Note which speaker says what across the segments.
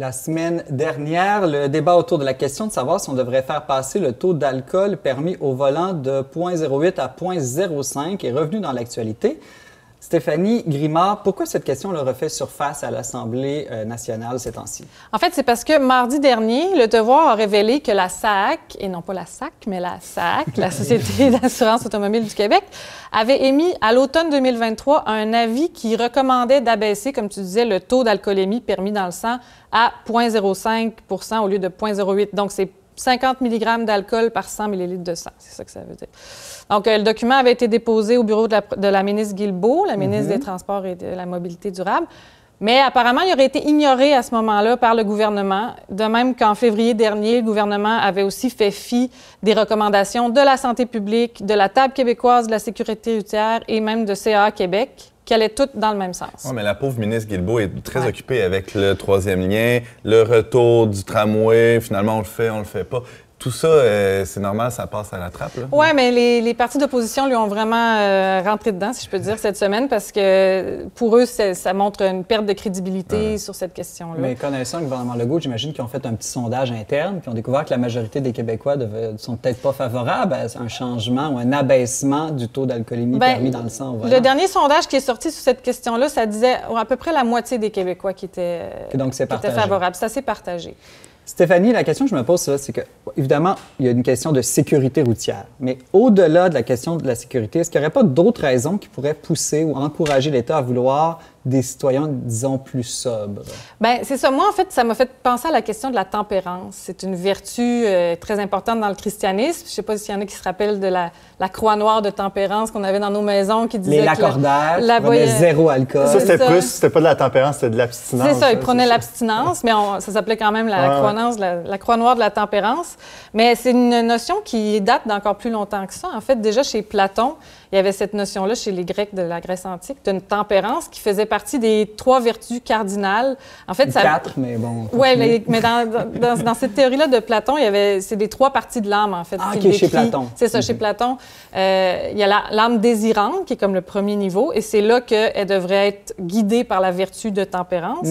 Speaker 1: La semaine dernière, le débat autour de la question de savoir si on devrait faire passer le taux d'alcool permis au volant de 0,08 à 0,05 est revenu dans l'actualité. Stéphanie Grimard, pourquoi cette question le refait surface à l'Assemblée nationale ces temps-ci?
Speaker 2: En fait, c'est parce que mardi dernier, Le Devoir a révélé que la SAAQ, et non pas la SAC, mais la SAAQ, la Société d'assurance automobile du Québec, avait émis à l'automne 2023 un avis qui recommandait d'abaisser, comme tu disais, le taux d'alcoolémie permis dans le sang à 0,05 % au lieu de 0,08. Donc, c'est 50 mg d'alcool par 100 ml de sang. C'est ça que ça veut dire. Donc, le document avait été déposé au bureau de la ministre Guilbeault, la ministre des Transports et de la Mobilité durable. Mais apparemment, il aurait été ignoré à ce moment-là par le gouvernement. De même qu'en février dernier, le gouvernement avait aussi fait fi des recommandations de la santé publique, de la Table québécoise de la sécurité routière et même de CAA Québec, qui allaient toutes dans le même sens.
Speaker 3: Oui, mais la pauvre ministre Guilbeault est très occupée avec le troisième lien, le retour du tramway, finalement on le fait pas. Tout ça, c'est normal, ça passe à la trappe, là?
Speaker 2: Oui, mais les partis d'opposition lui ont vraiment rentré dedans, si je peux dire, cette semaine, parce que pour eux, ça montre une perte de crédibilité sur cette question-là.
Speaker 1: Mais connaissant le gouvernement Legault, j'imagine qu'ils ont fait un petit sondage interne, puis ont découvert que la majorité des Québécois ne sont peut-être pas favorables à un changement ou un abaissement du taux d'alcoolémie permis dans le sang au volant.
Speaker 2: Le dernier sondage qui est sorti sur cette question-là, ça disait à peu près la moitié des Québécois qui étaient favorables. C'est assez partagé.
Speaker 1: Stéphanie, la question que je me pose, c'est que, évidemment, il y a une question de sécurité routière. Mais au-delà de la question de la sécurité, est-ce qu'il n'y aurait pas d'autres raisons qui pourraient pousser ou encourager l'État à vouloir des citoyens, disons, plus sobres? Bien,
Speaker 2: c'est ça. Moi, en fait, ça m'a fait penser à la question de la tempérance. C'est une vertu très importante dans le christianisme. Je ne sais pas s'il y en a qui se rappellent de la croix noire de tempérance qu'on avait dans nos maisons qui disait
Speaker 1: les lacordaires, qui prenaient zéro alcool.
Speaker 4: Ça, c'était pas de la tempérance, c'était de l'abstinence.
Speaker 2: C'est ça, ils prenaient l'abstinence, mais ça s'appelait quand même la croix noire de la tempérance. Mais c'est une notion qui date d'encore plus longtemps que ça. En fait, déjà chez Platon, il y avait cette notion-là chez les Grecs de la Grèce antique, d'une tempérance qui faisait partie des 3 vertus cardinales. En fait,
Speaker 1: 4, mais bon.
Speaker 2: Oui, mais dans cette théorie-là de Platon, c'est des 3 parties de l'âme, en fait.
Speaker 1: Ah, OK, chez Platon.
Speaker 2: C'est ça, chez Platon. Il y a l'âme désirante, qui est comme le premier niveau, et c'est là qu'elle devrait être guidée par la vertu de tempérance.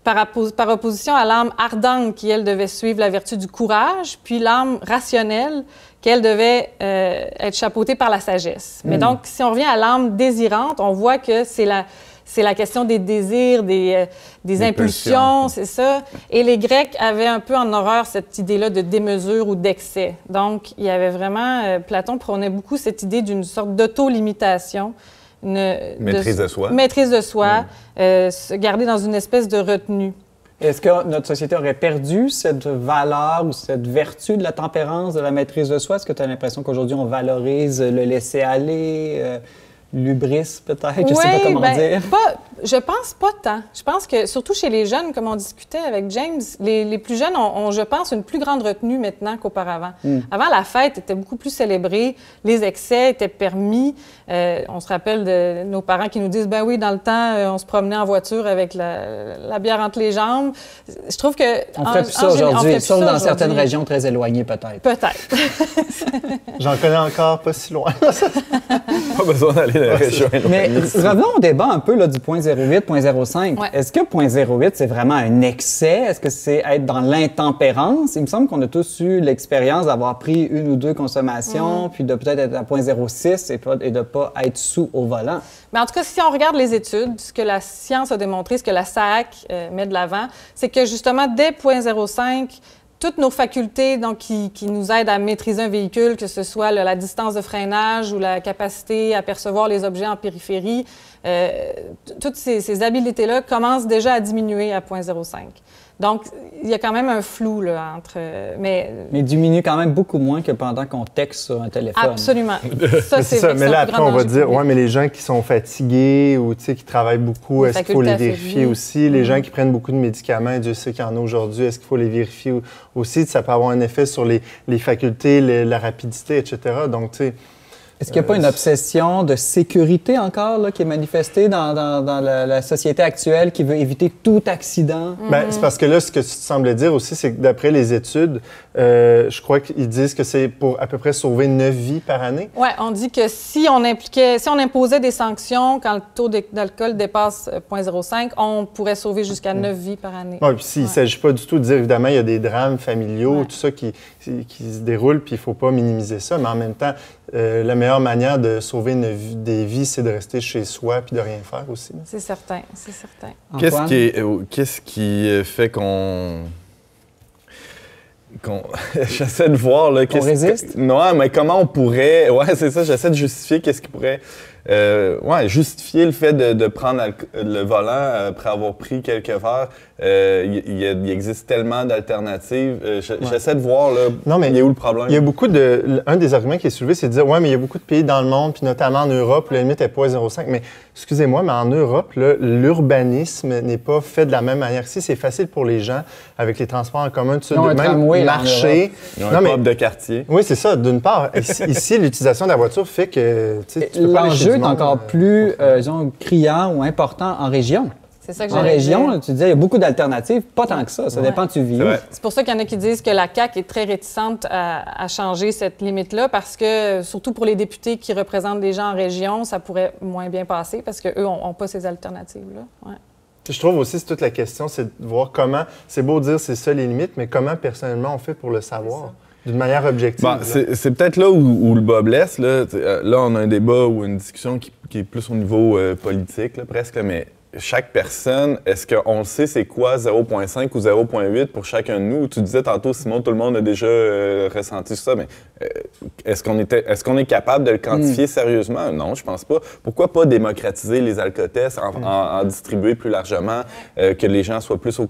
Speaker 2: Par opposition à l'âme ardente, qui, elle, devait suivre la vertu du courage, puis l'âme rationnelle, qu'elle devait être chapeautée par la sagesse. Mais donc, si on revient à l'âme désirante, on voit que c'est la question des désirs, des impulsions, c'est ça. Et les Grecs avaient un peu en horreur cette idée-là de démesure ou d'excès. Donc, il y avait vraiment... Platon prônait beaucoup cette idée d'une sorte d'auto-limitation.
Speaker 3: Maîtrise de soi.
Speaker 2: Maîtrise de soi, se garder dans une espèce de retenue.
Speaker 1: Est-ce que notre société aurait perdu cette valeur ou cette vertu de la tempérance, de la maîtrise de soi? Est-ce que tu as l'impression qu'aujourd'hui, on valorise le laisser-aller, l'hubris peut-être? Je ne sais pas comment dire.
Speaker 2: Je pense pas tant. Je pense que, surtout chez les jeunes, comme on discutait avec James, les plus jeunes ont, je pense, une plus grande retenue maintenant qu'auparavant. Avant, la fête était beaucoup plus célébrée, les excès étaient permis. On se rappelle de nos parents qui nous disent, ben oui, dans le temps, on se promenait en voiture avec la bière entre les jambes. Je trouve que...
Speaker 1: On ferait plus ça aujourd'hui, sauf dans certaines régions très éloignées, peut-être.
Speaker 2: Peut-être.
Speaker 4: J'en connais encore pas si loin.
Speaker 3: Pas besoin d'aller dans la région éloignée.
Speaker 1: Mais revenons au débat un peu là, du 0,08, 0,05.
Speaker 2: Ouais.
Speaker 1: Est-ce que 0,08, c'est vraiment un excès? Est-ce que c'est être dans l'intempérance? Il me semble qu'on a tous eu l'expérience d'avoir pris 1 ou 2 consommations, puis de peut-être être à 0,06 et de ne pas être sous au volant.
Speaker 2: Mais en tout cas, si on regarde les études, ce que la science a démontré, ce que la SAAQ met de l'avant, c'est que justement, dès 0,05, toutes nos facultés donc, qui nous aident à maîtriser un véhicule, que ce soit la distance de freinage ou la capacité à percevoir les objets en périphérie, toutes ces habiletés-là commencent déjà à diminuer à 0,05. Donc, il y a quand même un flou là, entre... Mais diminue
Speaker 1: quand même beaucoup moins que pendant qu'on texte sur un téléphone.
Speaker 2: Absolument. Ça, c'est
Speaker 4: ça. Mais là, après, on va dire, ouais, mais les gens qui sont fatigués ou qui travaillent beaucoup, est-ce qu'il faut les vérifier aussi? Les gens qui prennent beaucoup de médicaments, Dieu sait qu'il y en a aujourd'hui, est-ce qu'il faut les vérifier aussi? Ça peut avoir un effet sur les facultés, la rapidité, etc. Donc, tu sais...
Speaker 1: Est-ce qu'il n'y a pas une obsession de sécurité encore là, qui est manifestée dans la société actuelle qui veut éviter tout accident?
Speaker 4: Bien, c'est parce que là, ce que tu semblais dire aussi, c'est que d'après les études, je crois qu'ils disent que c'est pour à peu près sauver 9 vies par année.
Speaker 2: Oui, on dit que si on imposait des sanctions quand le taux d'alcool dépasse 0,05, on pourrait sauver jusqu'à 9 vies par année.
Speaker 4: Oui, puis s'il ne s'agit pas du tout de dire, évidemment, il y a des drames familiaux, tout ça qui se déroulent, puis il ne faut pas minimiser ça, mais en même temps, la meilleure manière de sauver des vies, c'est de rester chez soi puis de rien faire aussi.
Speaker 2: C'est certain, c'est certain.
Speaker 3: Qu'est-ce qui fait qu'on... J'essaie de voir... Là,
Speaker 1: qu'on résiste?
Speaker 3: Non, mais comment on pourrait... Ouais, c'est ça, j'essaie de justifier qu'est-ce qui pourrait... justifier le fait de prendre le volant après avoir pris quelques verres. Il existe tellement d'alternatives. J'essaie de voir, là,
Speaker 4: non, mais
Speaker 3: il y a où le problème?
Speaker 4: Il y a beaucoup de... Un des arguments qui est soulevé, c'est de dire, ouais, mais il y a beaucoup de pays dans le monde, puis notamment en Europe, où la limite est 0,05. Mais excusez-moi, mais en Europe, l'urbanisme n'est pas fait de la même manière. Ici, c'est facile pour les gens, avec les transports en commun, tout ça, de même marcher.
Speaker 3: Ils ont un pub de quartier.
Speaker 4: Oui, c'est ça, d'une part. Ici, l'utilisation de la voiture fait que tu peux pas aller chez du monde.
Speaker 1: L'enjeu est encore plus, disons, criant ou important en région.
Speaker 2: C'est ça que
Speaker 1: en région, tu disais, il y a beaucoup d'alternatives, pas tant que ça. Ça dépend de tu vis où.
Speaker 2: C'est pour ça qu'il y en a qui disent que la CAQ est très réticente à changer cette limite-là parce que, surtout pour les députés qui représentent des gens en région, ça pourrait moins bien passer parce qu'eux n'ont pas ces alternatives-là. Ouais.
Speaker 4: Je trouve aussi, c'est toute la question, c'est de voir comment, c'est beau dire c'est ça les limites, mais comment personnellement on fait pour le savoir? D'une manière objective.
Speaker 3: Bon, c'est peut-être là où le bas blesse. Là, on a un débat ou une discussion qui est plus au niveau politique, là, presque, mais chaque personne, est-ce qu'on le sait c'est quoi 0,5 ou 0,8 pour chacun de nous? Tu disais tantôt, Simon, tout le monde a déjà ressenti ça, mais est-ce qu'on est capable de le quantifier sérieusement? Non, je pense pas. Pourquoi pas démocratiser les alcotests, en distribuer plus largement, que les gens soient plus au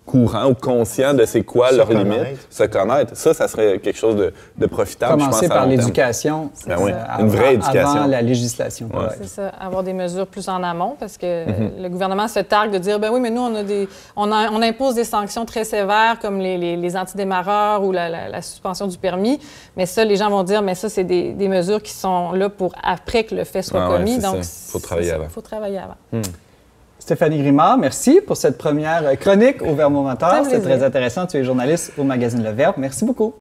Speaker 3: courant ou conscients de c'est quoi leurs limites, se connaître. Ça serait quelque chose de profitable,
Speaker 1: Commencer
Speaker 3: je pense,
Speaker 1: par l'éducation.
Speaker 3: Ben oui, une vraie éducation.
Speaker 1: Avant la législation.
Speaker 3: Ouais.
Speaker 2: C'est ça, avoir des mesures plus en amont, parce que le gouvernement se targue de dire, ben oui, mais nous, on impose des sanctions très sévères, comme les antidémarreurs ou la suspension du permis. Mais ça, les gens vont dire, mais ça, c'est des mesures qui sont là pour après que le fait soit commis. Donc,
Speaker 3: il faut travailler avant.
Speaker 2: Il faut travailler avant.
Speaker 1: Stéphanie Grimard, merci pour cette première chronique au Verbomoteur. C'est très intéressant. Tu es journaliste au magazine Le Verbe. Merci beaucoup.